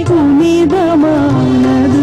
புனிதமானது.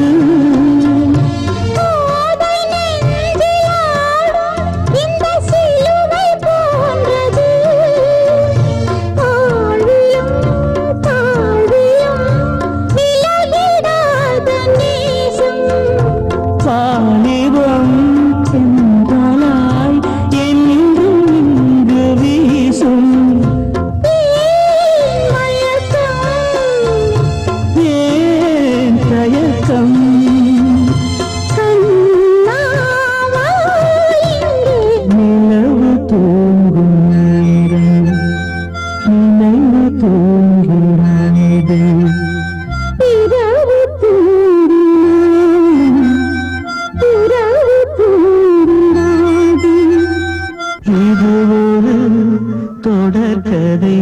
தொடர்கதை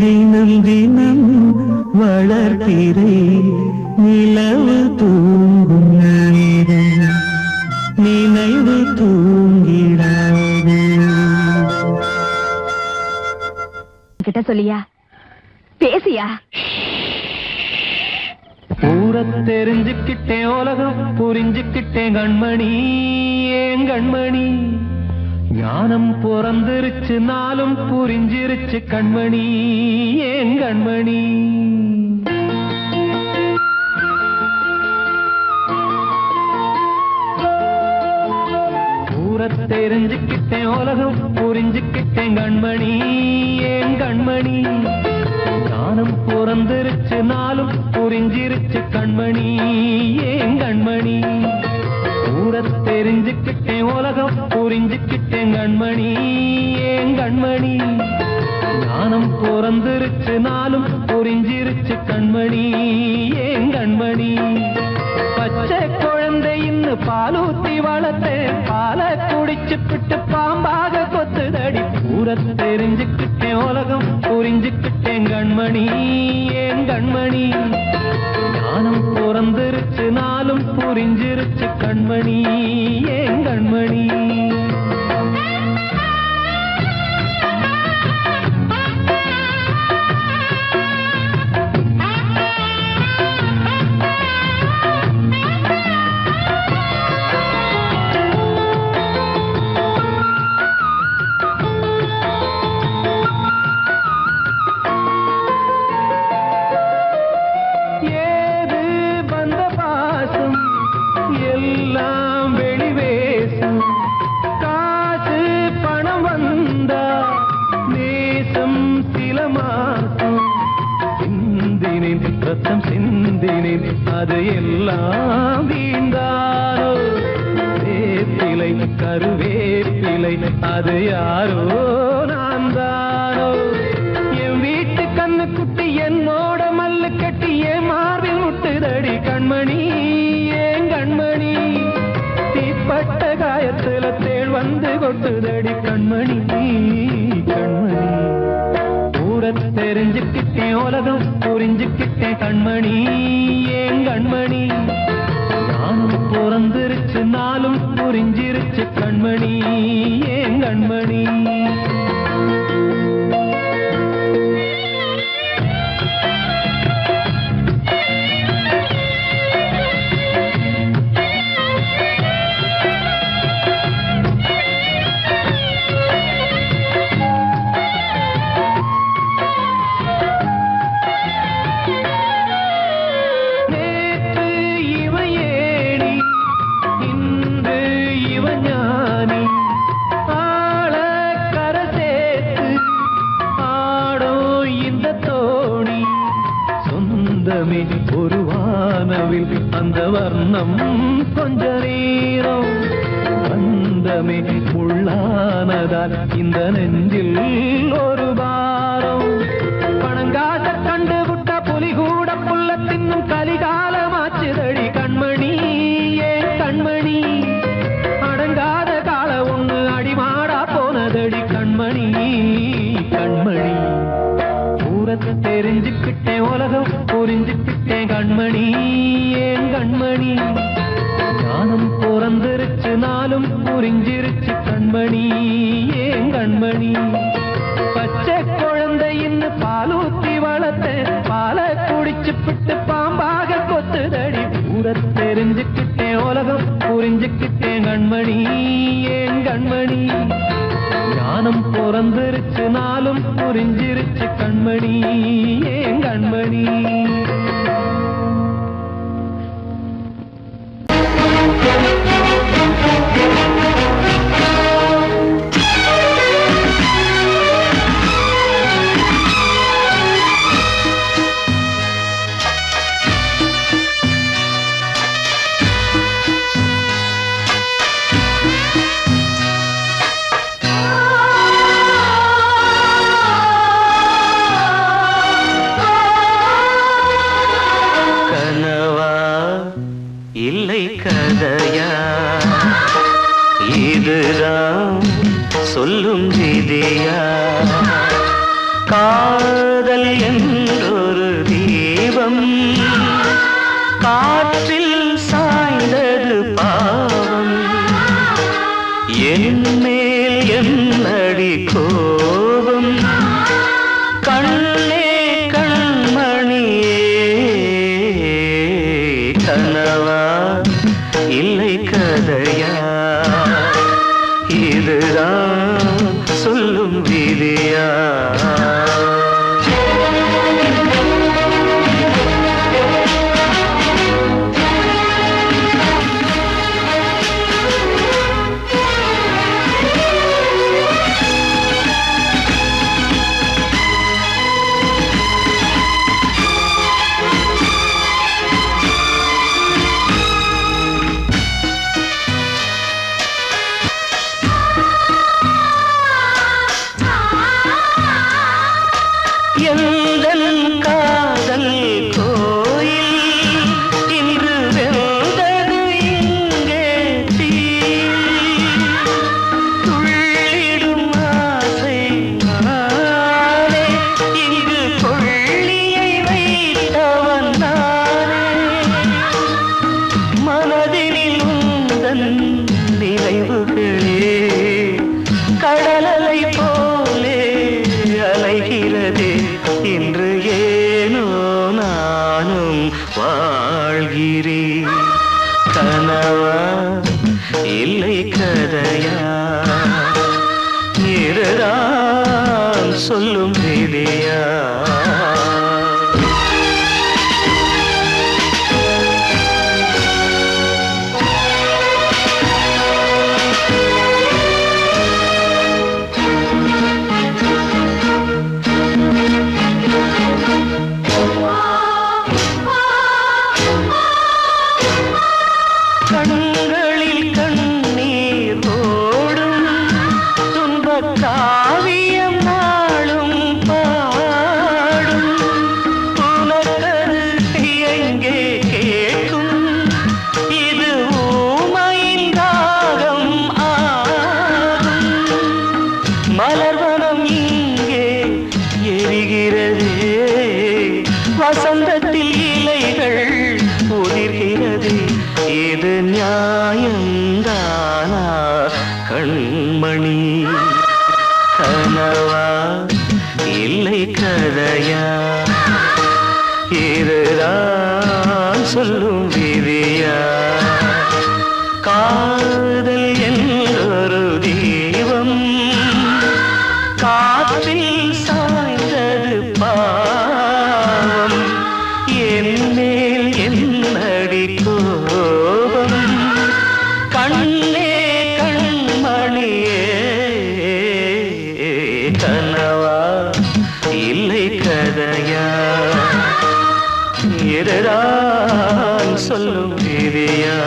தினம் தினம் வளர்ப்பிறை நிலவு தூங்கும் நேரம் நினைவு தூங்கிடாது. கிட்ட சொல்லியா பேசியா? ஊரை தெரிஞ்சுக்கிட்டேன், உலகம் புரிஞ்சுக்கிட்டேன் கண்மணி, ஏன் கண்மணி. ஞானம் பிறந்திருச்சு, நாளும் புரிஞ்சிருச்சு கண்மணி, ஏன் கண்மணி. ஊரை தெரிஞ்சுக்கிட்டேன், உலகம் புரிஞ்சுக்கிட்டேன் கண்மணி, ஏன் கண்மணி. ஞானம் பிறந்திருச்சு, நாளும் புரிஞ்சிருச்சு கண்மணி, ஏன் கண்மணி. ஊரை தெரிஞ்சுக்கிட்டேன், உலகம் புரிஞ்சுக்கிட்டேன் கண்மணி, ஏன் கண்மணி. ஞானம் பிறந்திருச்சு, நாளும் புரிஞ்சிருச்சு கண்மணி, ஏன் கண்மணி. பச்சை குழந்தை இன்னும் பாலூத்தி வளர்த்தேன், பாலை குடிச்சு பிட்டு பாம்பாக கொத்துதடி. ஊரை தெரிஞ்சுக்கிட்டேன், உலகம் புரிஞ்சுக்கிட்டேன் கண்மணி, ஏன் கண்மணி. ஞானம் பிறந்திருச்சு, நாளும் புரிஞ்சிருச்சு கண்மணி, ஏன் கண்மணி. எல்லாம் வெளிவேசம், காசு பணம் வந்தா நேசம் சில மாசம். சிந்தினேன் ரத்தம் சிந்தினேன், அது எல்லாம் வீண்டாரோ. வேப்பிலை கருவேப்பிலை, அது யாரோ நான் தானோ. என் வீட்டு கண்ணு குட்டி என்னோட மல்லு கட்டி என் மார்பில் முட்டுதடி கண்மணி, கண்மணி. தீப்பட்ட காயத்துல தேள் வந்து கொட்டுதடி கண்மணி, கண்மணி. ஊரை தெரிஞ்சுக்கிட்டேன், உலகம் புரிஞ்சுக்கிட்டேன் கண்மணி, ஏன் கண்மணி. நானும் பிறந்திருச்சு, நாளும் புரிஞ்சிருச்சு கண்மணி, ஏன் கண்மணி. ஒரு வானவில் அந்த வர்ணம் கொஞ்ச நேரம் வந்தமே உள்ளானதால் இந்த நெஞ்சில் ஒரு பாரம். பணங்காச கண்டு விட்ட புலி கூட புல்ல தின்னும் கலிகாலமாச்சுதடி கண்மணி, ஏன் கண்மணி. அடங்காத கால ஒண்ணு அடிமாடா போனதடி கண்மணி, கண்மணி. ஊரத்தை தெரிஞ்சுக்கிட்டேன், உலகம் புரிஞ்சுக்கிட்டேன் கண்மணி, ஏன் கண்மணி. ஞானம் பிறந்திருச்சு, நாளும் புரிஞ்சிருச்சு கண்மணி, ஏன் கண்மணி. பச்சை குழந்தை இன்னும் பாலூத்தி வளர்த்தேன், பாலை குடிச்சு விட்டு பாம்பாக கொத்துதடி ஊர தெரிஞ்சுக்கிட்டேன் உலகம் புரிஞ்சுக்கிட்டேன் கண்மணி ஏன் கண்மணி ஞானம் பிறந்திருச்சு நாளும் புரிஞ்சிருச்சு கண்மணி ஏன் கண்மணி இல்லை கதையா இதுதான் சொல்லும் விதியா காதல் என்றொரு தீபம் காற்றில் சாய்ந்தது பாவம் என் மேல் என்னடி கோபம் கண்ணே கண்மணியே கனவா இல்லை கதையா இதுதான் சொல்லும் விதியா எந்தன் காதல் கோயில் இன்று வெந்தது இங்கே தீ துள்ளிடும் ஆசை நானே இங்கு கொள்ளியை வைத்தவன் நானே மனதினில் உந்தன் நினைவுகளே கடலலை போலே அலைகிறதே இன்று ஏனோ நானும் வாழ்கிறேன் கனவா இல்லை கதையா இதுதான் சொல்லும் விதியா கண்களில் கண்ணீர் ஓடும் துன்பக் காவியம் நாளும் பாடும் உனக்கது எங்கே கேட்கும் இது ஊமையின் ராகம் ஆகும் மலர்வனம் இங்கே எரிகிறதே வசந்தத்தில் இலைகள் உதிர்கிறது இது நியாயம்தானா கண்மணி கனவா இல்லை கதையா இதுதான் சொல்லும் விதியா காதல் என்றொரு தீபம் காற்றில் சாய்ந்தது பாவம் என் மேல் என்னடி கோபம் கண்ணே கண்மணியே கனவா இல்லை கதையா இதுதான் சொல்லும் விதியா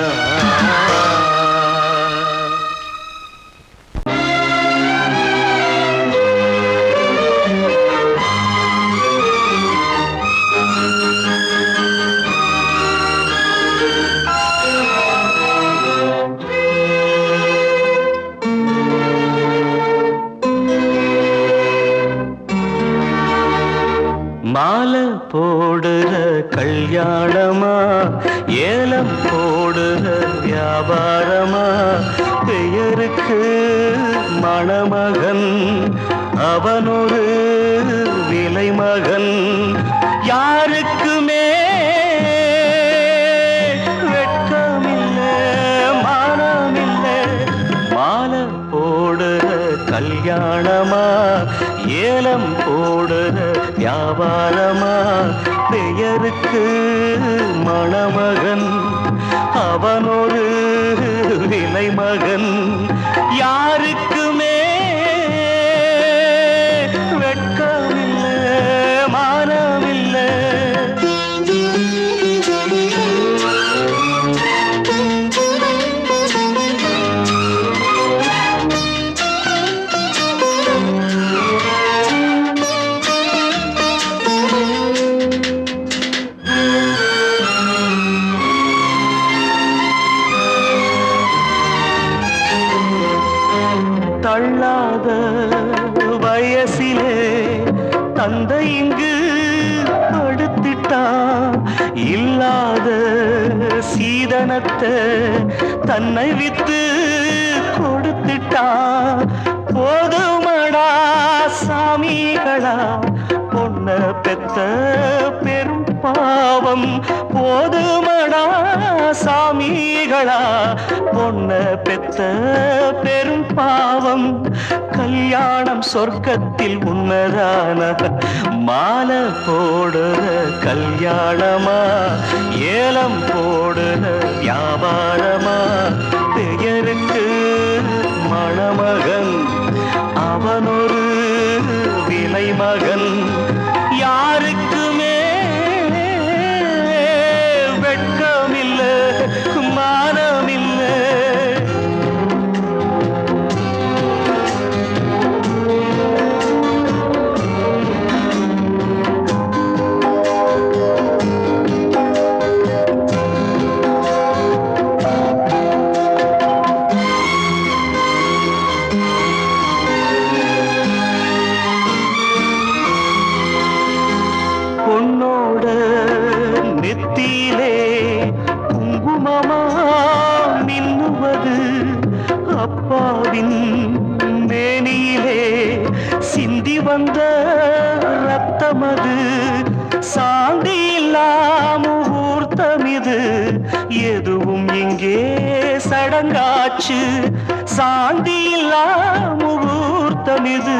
மாலை போடுற கல்யாணமா ஏலம் போடுற வியாபாரமா பெயருக்கு மணமகன் அவனொரு விலை மகன் யாருக்கு மேல் ஏலம் போடுற வியாபாரமா பெயருக்கு மணமகன் அவனொரு விலை மகன் யாருக்குமே வெட்கமில்லை மானமில்லை தள்ளாத வயசிலே தந்தை இங்கு படுத்திட்டா இல்லாத சீதனத்தை தன்னை வித்து கொடுத்துட்டா போதுமடா சாமிகளா பொண்ண பெத்த பெரும் பாவம் போதுமடா சாமிகளா பொண்ண பெத்த பெரும் பாவம் கல்யாணம் சொர்க்கத்தில் உன்னதான மாலை போடுற கல்யாணமா ஏலம் போடுற வியாபாரமா பெயருக்கு மணமகன் அவனொரு விலை மகன் யாருக்குமே வெட்கமில்லை மானமில்லை பொன்னோட நெத்தியிலே குங்குமமா மின்னுவது அப்பாவின் மேனியிலே சிந்தி வந்த ரத்தமது சாந்தி முகூர்த்தமிது எதுவும் இங்கே சடங்காச்சு சாந்தி முகூர்த்தமிது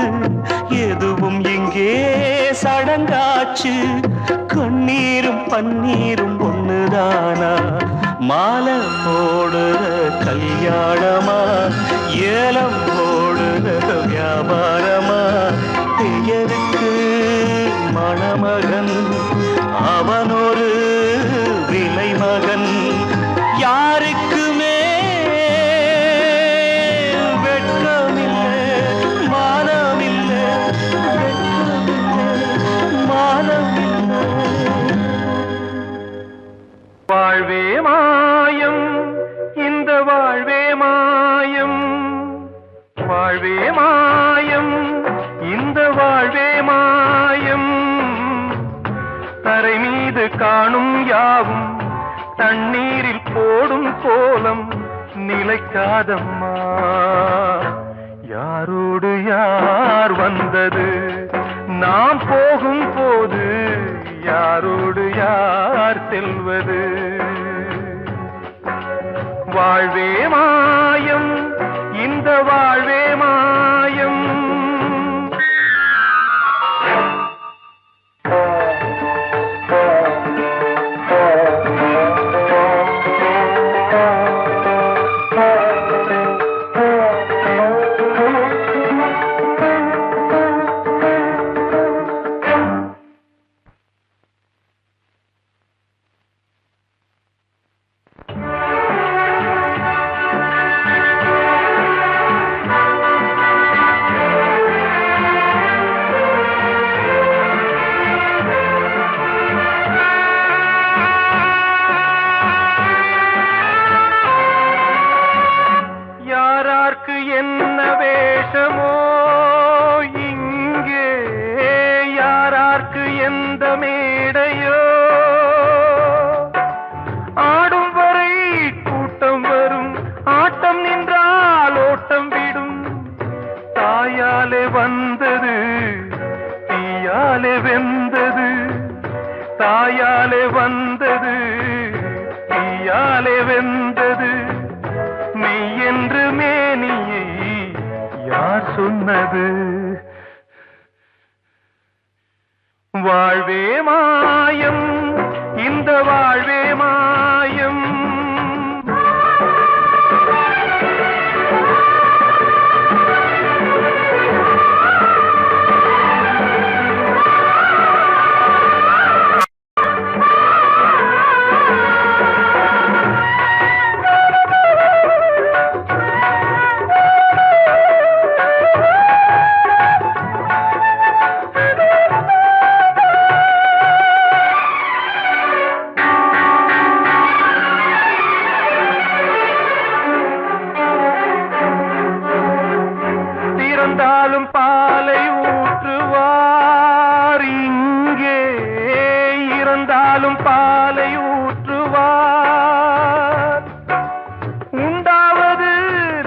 எதுவும் இங்கே சடங்காச்சு கண்ணீரும் பன்னீரும் ஒண்ணுதானா மாலை போடுற கல்யாணமா ஏலம் போடுற வியாபாரமா பெயருக்கு மணமகன் அவனொரு விலை மகன் யாருக்குமே வெட்கமில்லை மானமில்லை மானமில்லை வாழ்வே மாயம் இந்த வாழ்வே மாயம் வாழ்வே மாயம் இந்த வாழ்வே மாயம் தரை மீது காணும் யாவும் தண்ணீரில் போடும் கோலம் நிலைக்காதம்மா யாரோடு யார் வந்தது நாம் போகும் போது யாரோடு யார் செல்வது வாழ்வே மாயம் இந்த வாழ்வே மாயம் என்ன வேஷமோ இங்கே யாரார்க்கு எந்த மேடையோ ஆடும் வரை கூட்டம் வரும் ஆட்டம் நின்றால் ஓட்டம் விடும் தாயாலே வந்தது தீயாலே வெந்தது தாயாலே வந்தது தீயாலே வெந்தது மெய் என்று மேனியை யார் சொன்னது வாழ்வே மாயம், இந்த வாழ்வே மாயம். இறந்தாலும் பாலை ஊற்றுவார் இங்கே, இறந்தாலும் பாலை ஊற்றுவார். உண்டாவது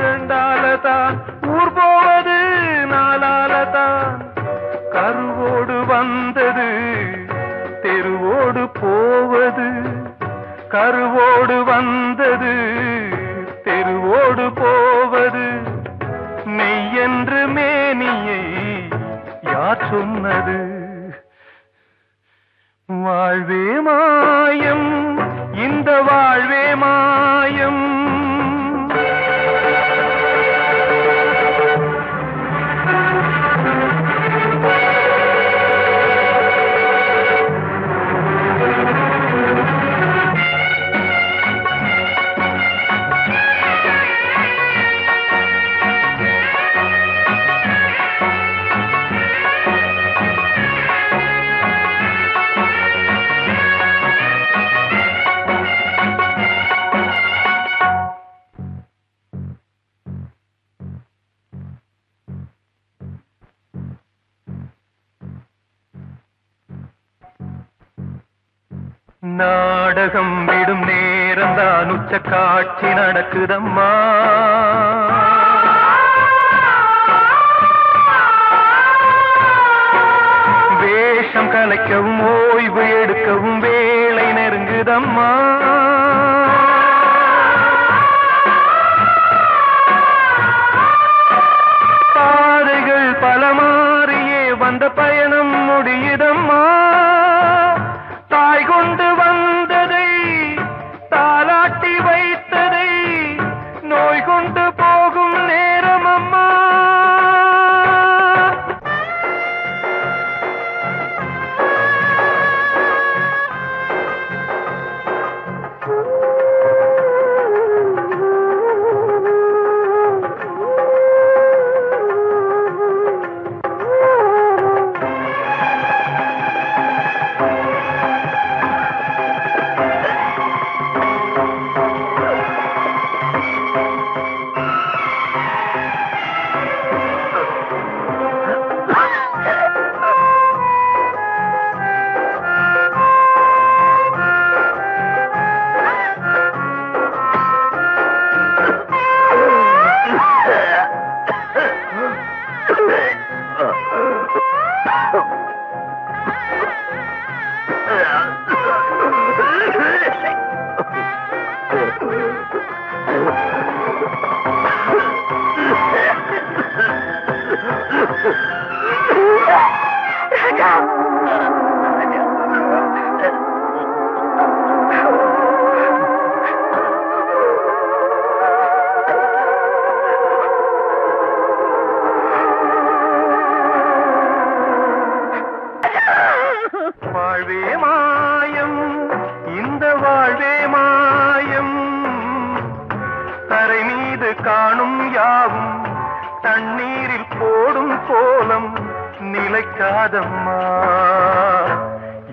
ரெண்டாலதான், ஊர் போவது நாலாலதான். கருவோடு வந்தது தெருவோடு போவது, கருவோடு வந்தது தெருவோடு போவது. மெய்யென்று மேனியை யார் சொன்னது? வாழ்வே மாயம், இந்த வாழ்வே மாயம். நாடகம் விடும் நேரம்தான் உச்ச காட்சி நடக்குதம்மா. வேஷம் கலைக்கவும் ஓய்வு எடுக்கவும் வேளை நெருங்குதம்மா. பாதைகள் பல மாறியே வந்த பயணம் முடியுதம்மா. தாய் கொண்டு வந்ததை தாலாட்டி வைத்ததை நோய் கொண்டு போகும் நேரம் அம்மா. வாழ்வே மாயம், இந்த வாழ்வே மாயம். தரை மீது காணும் யாவும் தண்ணீரில் போடும் கோலம் நிலைக்காதம்மா.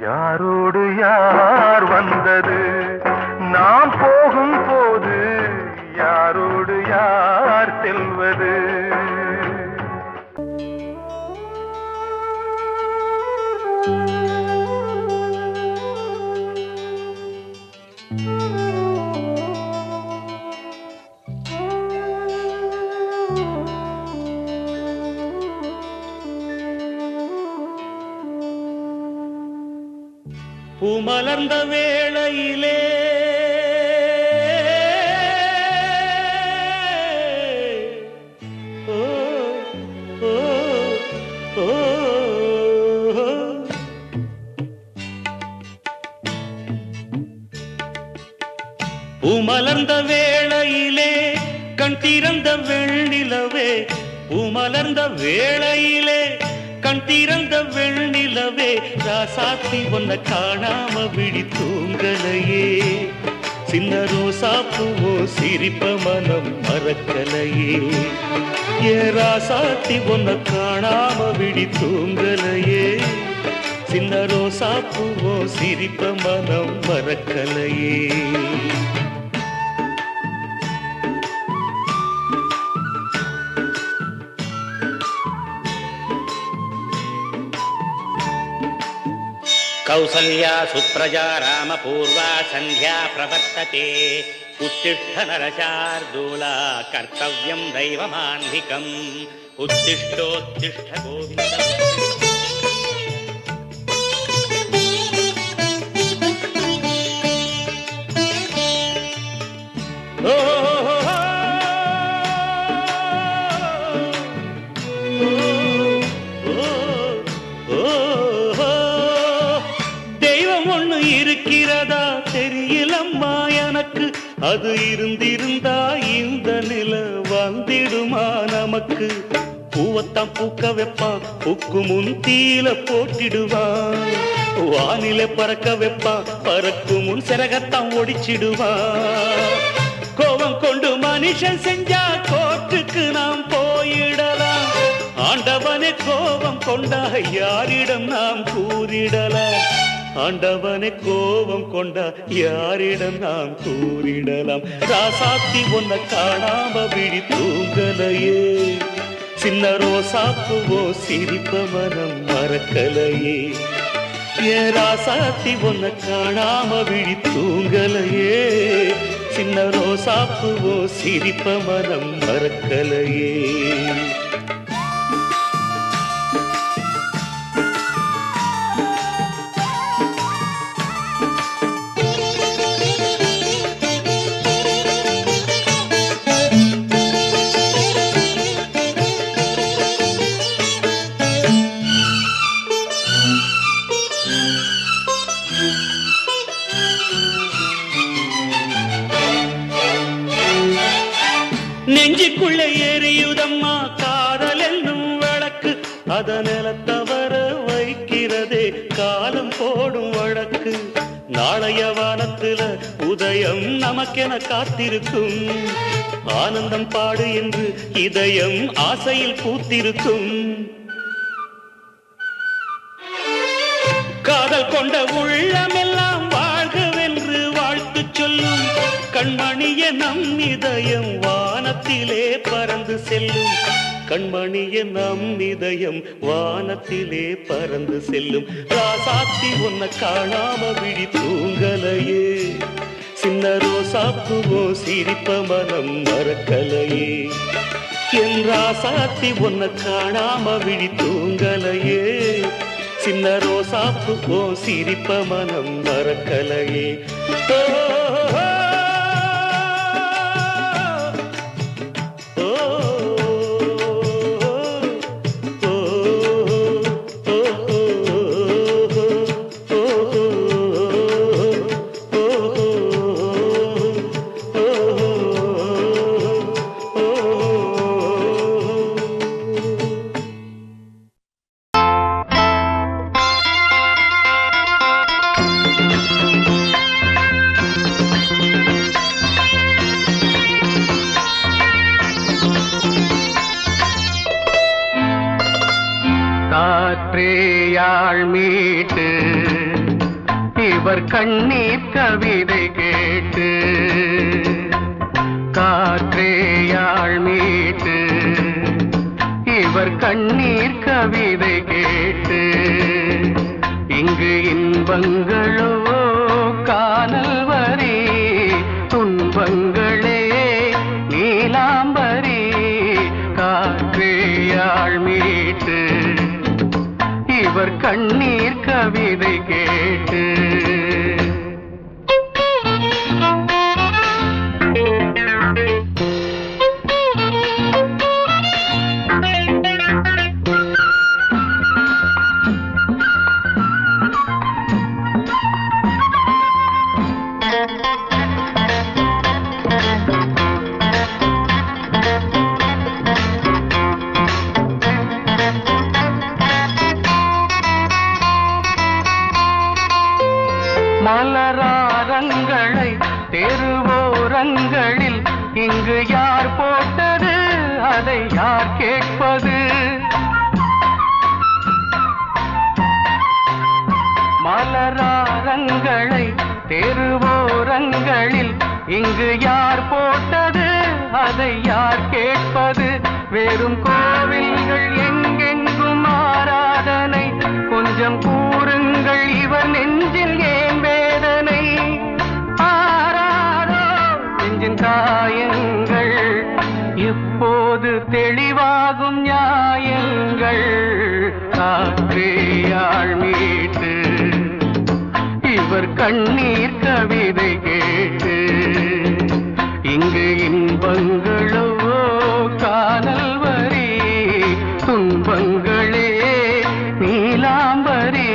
யாரோடு யார் வந்தது நாம் போகும் போது, யாரோடு யார் செல்வது? பூமலர்ந்த வேளையிலே மலர்ந்த வேளையிலே கண் திறந்த வெண்ணிலவே, பூ மலர்ந்த வேளையிலே கண் திறந்த வெண்ணிலவே, ராசாத்தி ஒன்ன காணாம விழி தூங்கலையே, சின்ன ரோசா பூவோ சிரிப்ப மனம் மறக்கலையே, ஏ ராசாத்தி ஒன்ன காணாம விழி தூங்கலையே, சின்ன ரோசா பூவோ சிரிப்ப மனம் மறக்கலையே. कौसल्या सुप्रजा रामपूर्वा सन्ध्या प्रवर्तते, उत्तिष्ठ नरशार्दूला कर्तव्यं दैवमान्धिकम्, उत्तिष्ठोत्तिष्ठ गोविन्द. இருக்கிறதா தெரியலம்மா எனக்கு, அது இருந்திருந்தா இந்த நில வந்திடுமா நமக்கு, பூவத்தான் பூக்க வைப்பான் பூக்கு முன் தீல போட்டிடுவான், வானில பறக்க வைப்பான் பறக்கு முன் சிறகத்தான் ஒடிச்சிடுவான், கோபம் கொண்டு மனுஷன் செஞ்சா கோட்டுக்கு நாம் போயிடலாம், ஆண்டவனே கோபம் கொண்டா யாரிடம் நாம் கூறிடலாம், ஆண்டவனை கோபம் கொண்டா யாரிடம் நாம் கூறிடலாம், ராசாத்தி ஒன்ன காணாம விழி தூங்கலையே, சின்ன ரோசாப்புவோ சிரிப்ப மனம் மறக்கலையே, ஏ ராசாத்தி ஒன்ன காணாம விழி தூங்கலையே, சின்ன ரோசாப்புவோ சிரிப்ப மனம் மறக்கலையே. நெஞ்சுக்குள்ள எரியுதம்மா காதல் என்னும் வழக்கு, அதனில தவற வைக்கிறதே காலம் போடும் வழக்கு, நாளைய வானத்துல உதயம் நமக்கென காத்திருக்கும், ஆனந்தம் பாடு என்று இதயம் ஆசையில் பூத்திருக்கும், காதல் கொண்ட உள்ளமெல்லாம் வாழ்கவென்று வாழ்த்து சொல்லும், கண்மணிய நம் இதயம் வானத்திலே பறந்து செல்லும், கண்மணிய நம் இதயம் வானத்திலே பறந்து செல்லும், ராசாத்தி ஒன்ன காணாம விழி தூங்கலையே, சின்ன ரோசாப்புவோ சிரிப்ப மனம் மறக்கலையே, என் ராசாத்தி ஒன்ன காணாம விழி தூங்கலையே, சின்ன ரோசாப்புவோ சிரிப்ப மனம் மறக்கலையே. காற்றேயாள் மீட்டு இவர் கண்ணீர் கவிதை கேட்டு, காற்றேயாள் மீட்டு இவர் கண்ணீர் கவிதை கேட்டு, இங்கு இன்பங்களோ காணல் வரி, துன்பங்களே நீலாம்பரி, காற்றேயாள் மீட்டு இவர் கண்ணீர் கவிதை கேட்டு. கோவில்களில் இங்கு யார் போட்டது அதை யார் கேட்பது? மலராரங்களை தெருவோரங்களில் இங்கு யார் போட்டது அதை யார் கேட்பது? வெறும் கோவில்கள் எங்கெங்கும் ஆராதனை, கொஞ்சம் கூறுங்கள் இவர் நெஞ்சில் ஏன் வேதனை? ஆராதோ நெஞ்சின் காயங்கள், இப்போது தெளிவாகும் நியாயங்கள். காற்றேயாள் மீட்டு இவர் கண்ணீர் கவிதை கேட்டு, இங்கு இன்பங்களோ காணல் வரி, துன்பங்களே நீலாம்பரி.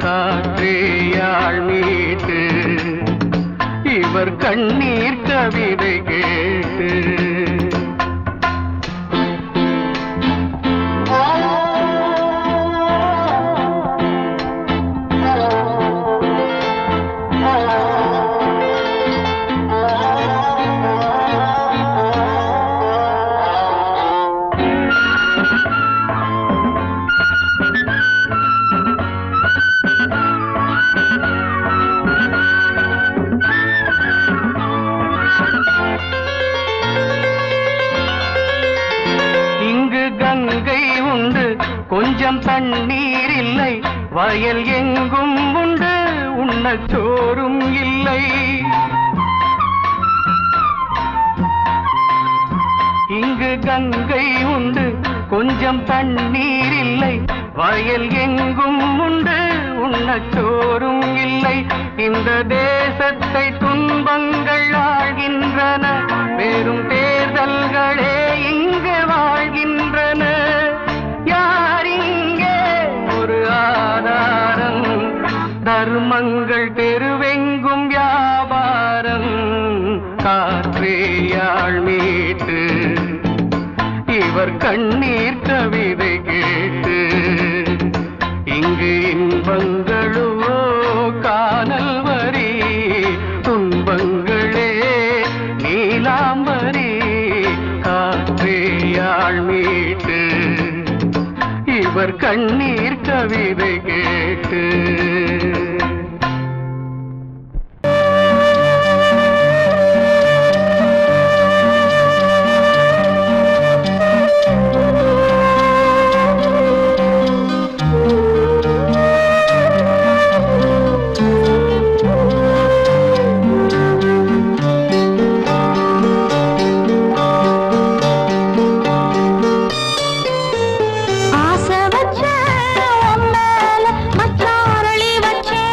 காற்றேயாள் மீட்டு இவர் கண்ணீர் கவிதை கேட்டு. கொஞ்சம் தண்ணீர் இல்லை, வயல் எங்கும் உண்டு, உண்ணச் சோறும் இல்லை. இங்கு கங்கை உண்டு, கொஞ்சம் தண்ணீர் இல்லை, வயல் எங்கும் உண்டு, உண்ணச் சோறும் இல்லை. இந்த தேசத்தை துன்பங்கள் ஆழ்கின்றன, வெறும் தேர்தல்களே இங்கு வாழ்கின்றன. தர்மங்கள் தெருவெங்கும் வியாபாரம். காற்றேயாள் மீட்டு இவர் கண்ணீர் கவிதை கேட்டு, இங்கு இன்பங்களோ காணல் வரி, துன்பங்களே நீலாம்பரி. காற்றேயாள் மீட்டு இவர் கண்ணீர் கவிதை கேட்டு. ஆசை வச்ச உன் மேல மச்சாரளி வச்சே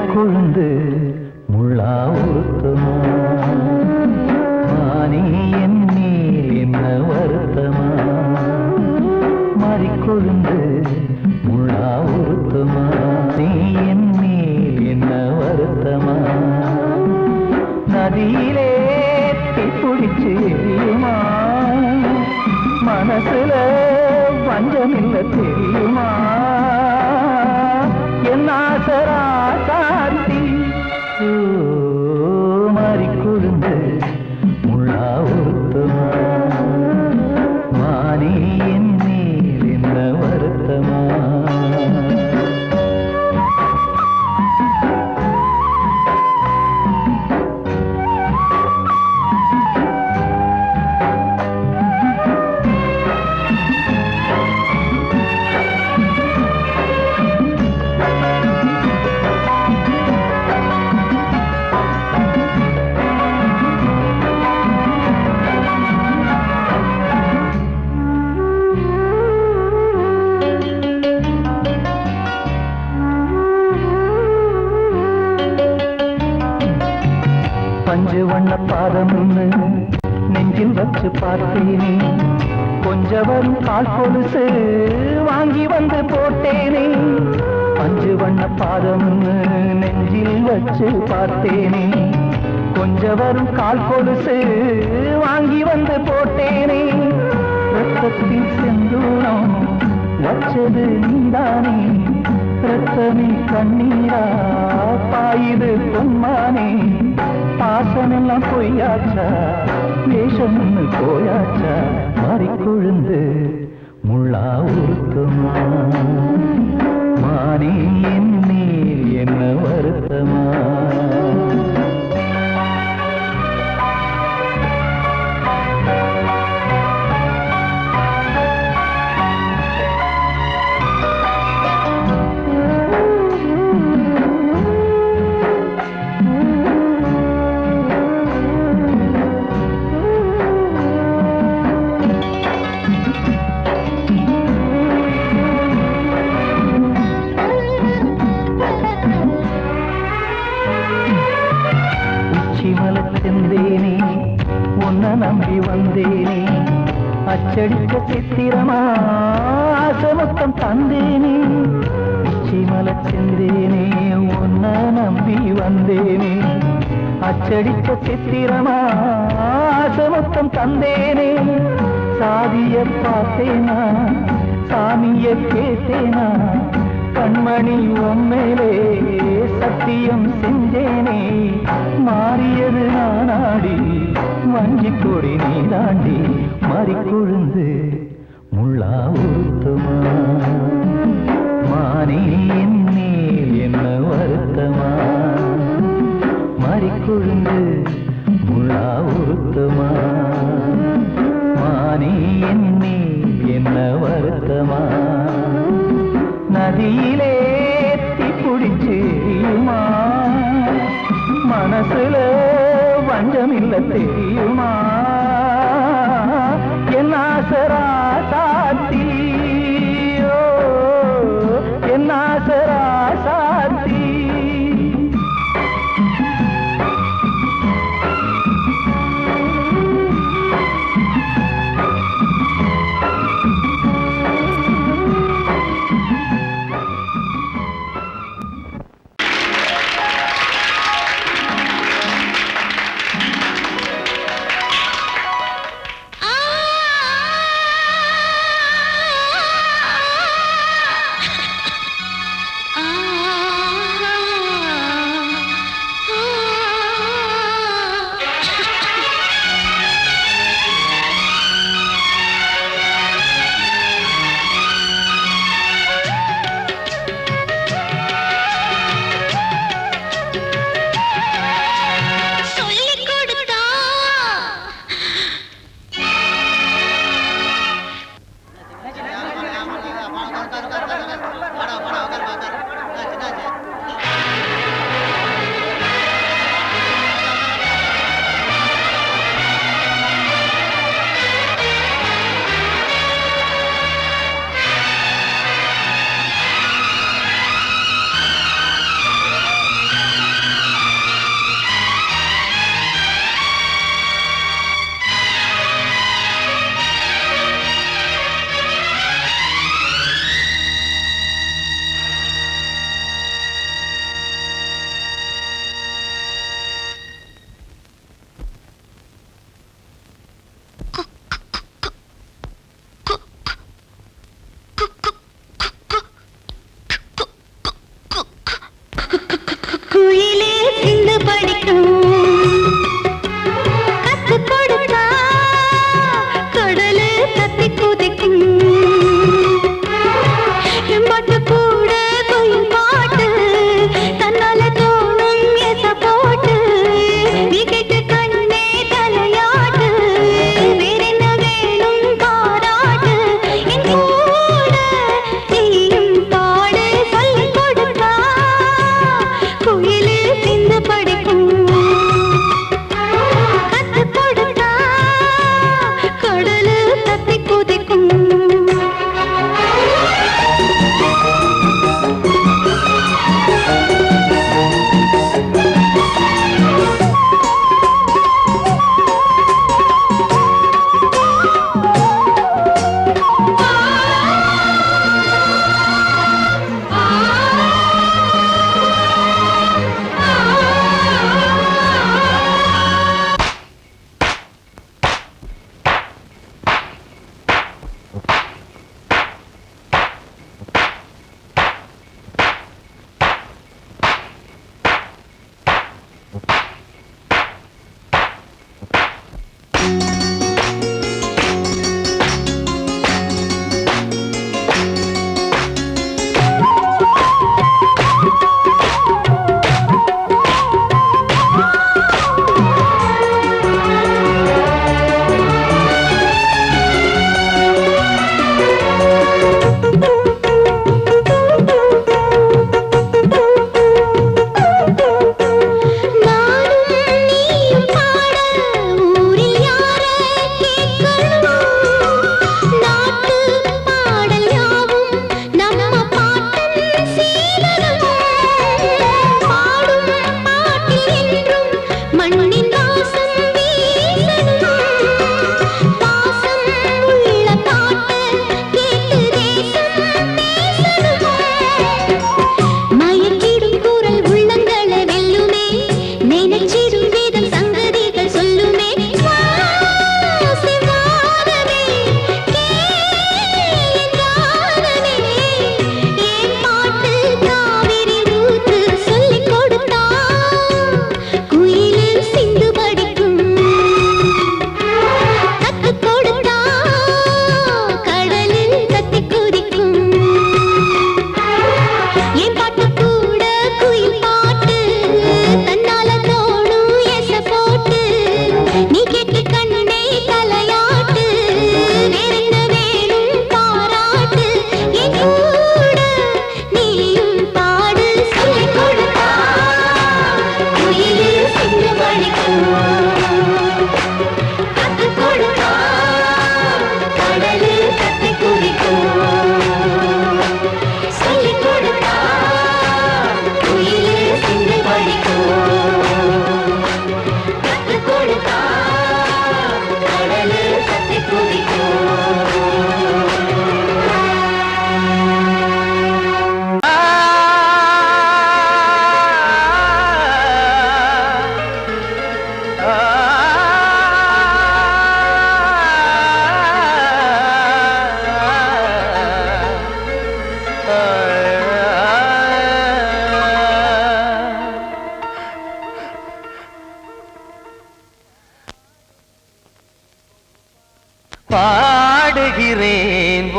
கொழுந்து முள்ளா ஊத்துமா மானே என் மேல் என்ன வருத்தமா மாறிக்கொழுந்து முள்ளா ஊத்துமா நீ என் மேல் என்ன வருத்தமா நதியிலே பிடிச்சு எரியுமா மனசுல வஞ்சமில்ல தெரியுமா என் ஆசரா சாத்தி மாறிக்கொழுந்து முள்ளா ஊத்துமா மானே என் மேல் என்ன வருத்தமா பஞ்சு வண்ண பாதம் நெஞ்சில் வச்சு பார்த்தேனே கொஞ்சம் வரும் கால் கொலுசு வாங்கி வந்து போட்டேனே பஞ்சு வண்ண பாதம் நெஞ்சில் வச்சு பார்த்தேனே கொஞ்சம் வரும் கால் கொலுசு வாங்கி வந்து போட்டேனே ரத்தத்தில் செந்தூரம் வச்சது நீதானே ரத்தமே கண்ணீரா பாயுது பொன்மானே பாசமெல்லாம் பொய்யாச்சா வேஷம் போயாச்சா மாறிக்கொழுந்து முள்ளா ஊத்துமா மானே என் மேல் என்ன வருத்தமா செந்தேனே உன்னை நம்பி வந்தேனே அச்சடிக்க சித்திரமா ஆசமத்தம் தந்தேனே உச்சிமல செந்தேனே உன்னை நம்பி வந்தேனே அச்சடிக்க சித்திரமா ஆசமத்தம் தந்தேனே சாதிய பார்த்தேனா சாமிய கேட்டேனா கண்மணி உம்மேலே சத்தியம் செஞ்சேனே மாறியது நானாடி வஞ்சி கொடி நீ தாண்டி மறிக்கொழுந்து முள்ளா ஊத்துமா மானே என் மேல் என்ன வருத்தமா மறிக்கொழுந்து முள்ளா ஊத்துமா மானே என் மேல் என்ன வருத்தமா நதியிலே தீப்பிடிச்சேயுமா மனசுல வஞ்சமில்ல தெரியுமா என் ஆசரா சாத்தி என் ஆசரா சாத்தி குயிலே சிந்து படிக்கும்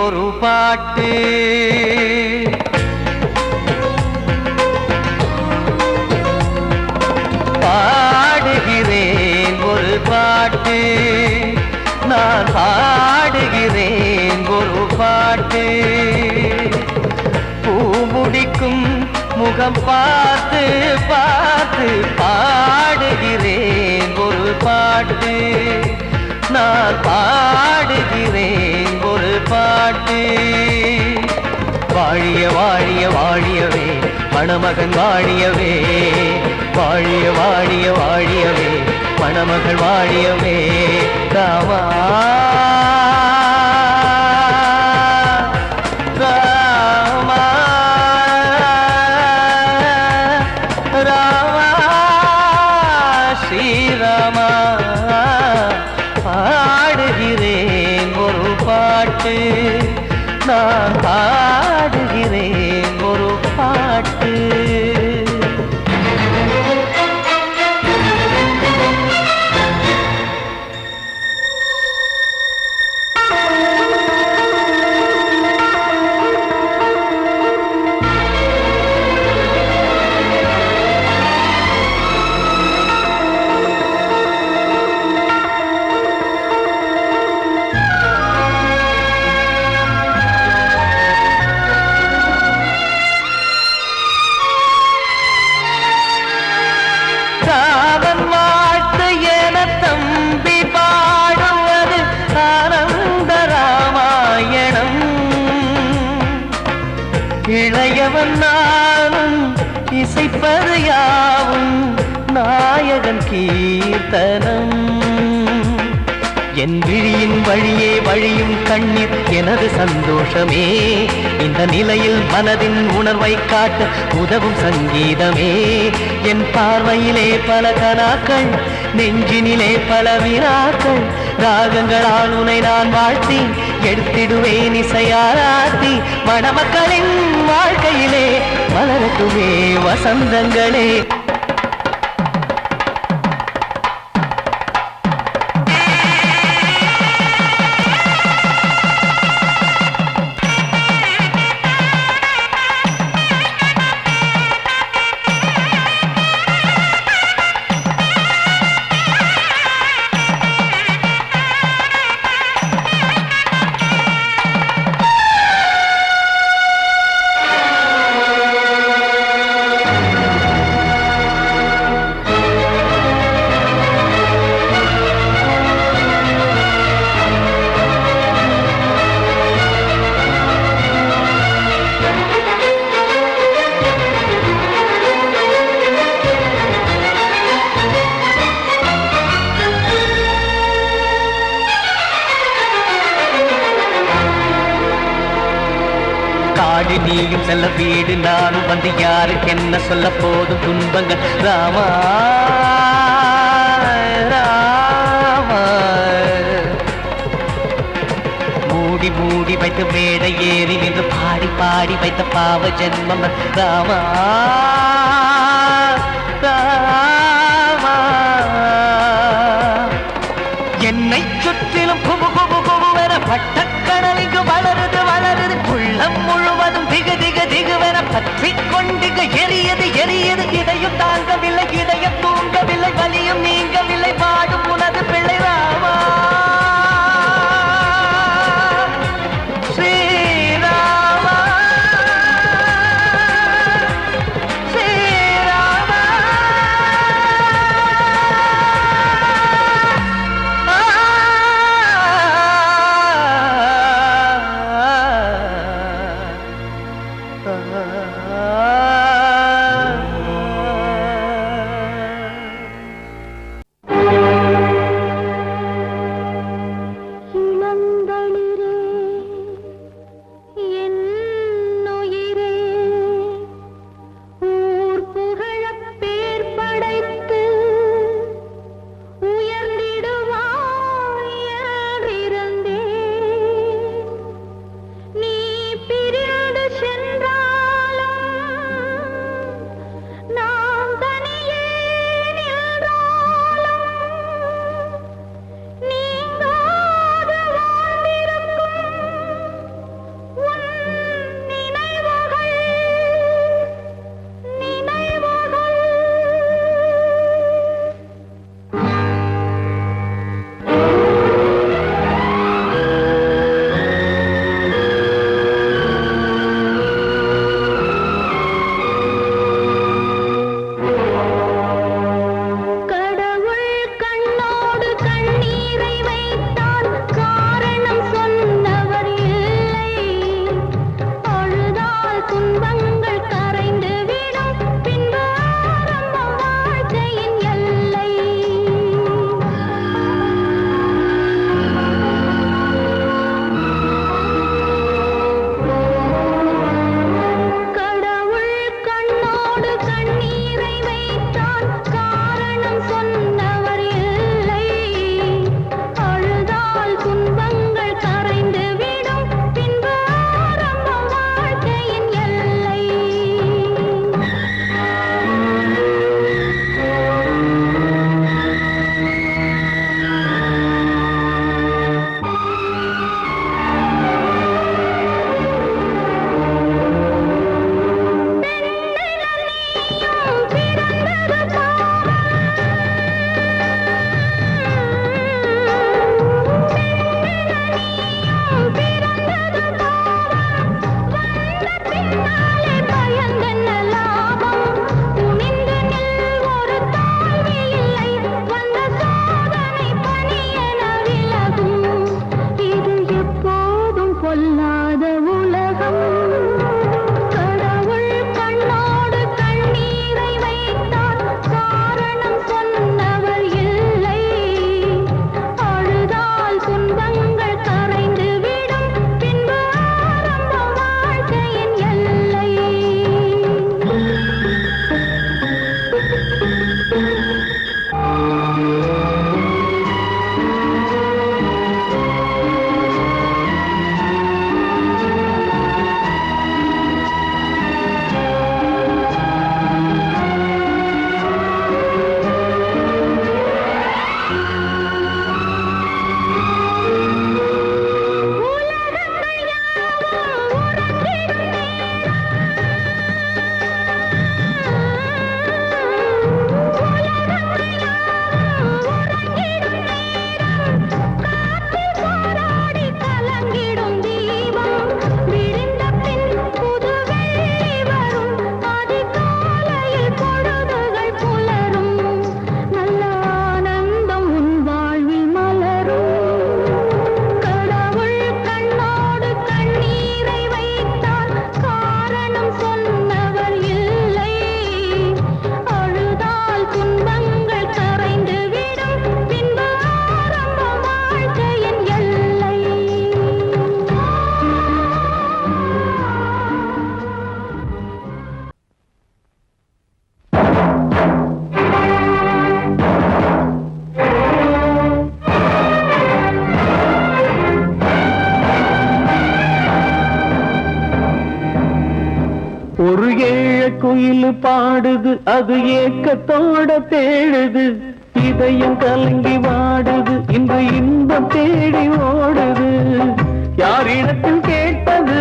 ஒரு பாட்டு பாடுகிறேன் ஒரு பாட்டு நான் பாடுகிறேன் ஒரு பாட்டு பூ முடிக்கும் முகம் பார்த்து பார்த்து பாடுகிறேன் ஒரு பாட்டு நான் பாடுகிறேன் ஒரு பாட்டு வாழிய வாழிய வாழியவே மணமகன் வாழியவே வாழிய வாழிய வாழியவே மணமகள் வாழியவே ராமா ராமா ராமா ஸ்ரீராமா பாடுகிறேன் ஒரு பாட்டு நான் பாடுகிறேன் ஒரு பாட்டு இளையவன் நானும் இசைப்பது யாவும் நாயகன் கீர்த்தனம் என் விழியின் வழியே வழியும் கண்ணீர் எனது சந்தோஷமே இந்த நிலையில் மனதின் உணர்வை காட்ட உதவும் சங்கீதமே என் பார்வையிலே பல கனாக்கள் நெஞ்சினிலே பல வினாக்கள் ராகங்களால் உனை நான் வாழ்த்தி எடுத்திடுவேன் இசையாராத்தி மணமக்களின் வாழ்க்கையிலே மலரட்டுமே வசந்தங்களே காடு நீயும் செல்ல வீடு நானும் வந்து யாருக்கு என்ன சொல்ல போதும் துன்பங்கள் ராமா ராமா மூடி மூடி வைத்து மேடை ஏறி நின்று பாடி பாடி வைத்த பாவ ஜென்மம் ராமா ராமா என்னை சுற்றிலும் குபு குபு குபுவென பட்டக்கடல் இங்கு வளருது வளருது உள்ளம் முழுவதும் திகு திகு திகுவென பற்றி கொண்டிக எரியது எரியது இதையும் தாங்கவில்லை இதயம் தூங்கவில்லை வலியும் நீங்கவில்லை பாடும் உனது பிள்ளை ராமா ஸ்ரீராமா ஸ்ரீராமா ஒரு ஏழ குயில் பாடுது, அது ஏக்கத்தோட தேடுது, இதயம் கலங்கி வாடுது, இன்று இன்பம் தேடி ஓடுது. யாரிடத்தில் கேட்டது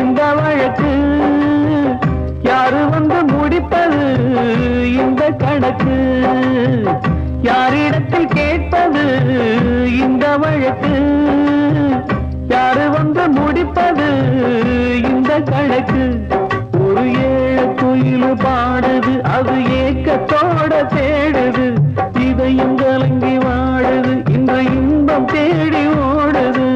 இந்த வழக்கு, யாரு வந்து முடிப்பது இந்த கணக்கு? யாரிடத்தில் கேட்பது இந்த வழக்கு, யாரு வந்து முடிப்பது இந்த கணக்கு? ஒரு ஏழ குயில் பாடுது, அது ஏக்கத்தோட தேடுது, இதயம் கலங்கி வாடுது, இந்த இன்பம் தேடி ஓடுது.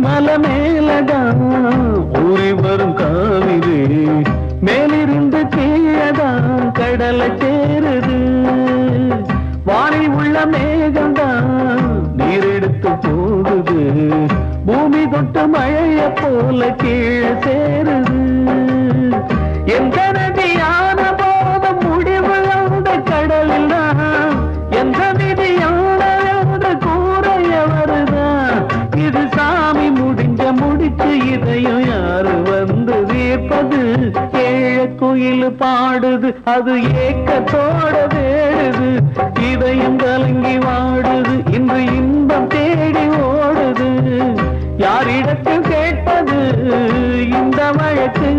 மலை மேலதான் ஊறி வரும் காவிரி, மேலிருந்து கீழதான் கடலை சேருது. வானில் உள்ள மேகம்தான் நீரெடுத்து போகுது, பூமி தொட்டு மழைய போல கீழே சேருது. எந்த நதியான போதும் முடிவு அந்த கடலில் தான், எந்த விதியான கூறைய வருதான். இது சாமி முடிச்சு இதையும் யாரு வந்து தீர்ப்பது? ஏழ குயில் பாடுது, அது ஏக்கத்தோட வேடுது, இதயம் கலங்கி வாடுது, இன்று இன்பம் தேடி ஓடுது. யாரிடத்தில் கேட்பது இந்த வழக்கு,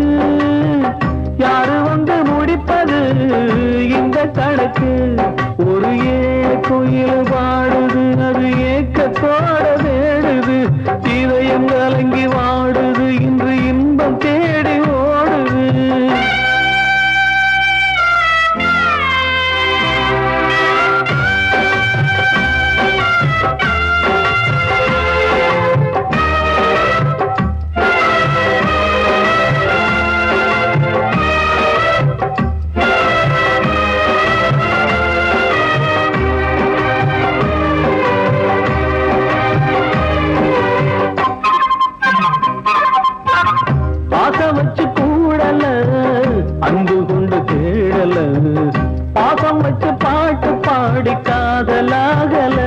யாரு வந்து முடிப்பது இந்த கணக்கு? ஒரு ஏழ குயில் பாடுது, அது ஏக்கத்தோட வேடுது, இதயம் கலங்கி வாடுது, இன்று இன்பம் தேடி ஓடுது. பாடி காதலாகல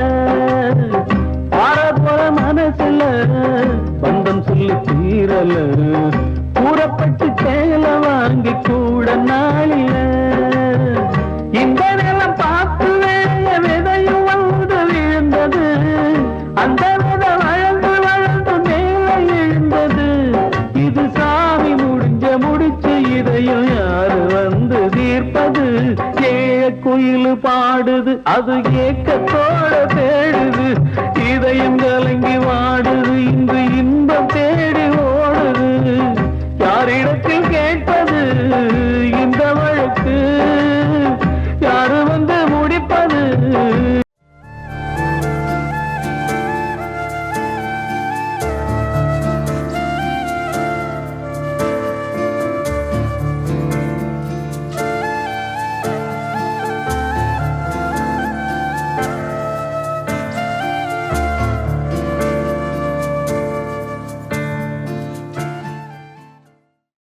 போற மனசுல பந்தம் சொல்லி தீரல கூறப்பட்டு சேல வாங்கி கூட நாளில இந்த நிலம் பார்த்து விதையும் வந்து விழுந்தது அந்த விதை வளர்ந்து வளர்ந்து மேலே எழுந்தது இது சாமி முடிச்சு இதையும் யாரு வந்து தீர்ப்பது ஏழ குயில் பாடுது அது ஏக்கத்தோட தேடுது இதயம் கலங்கி வாடுது இன்று இன்பம் தேடி ஓடுது யாரிடத்தில் கேட்பது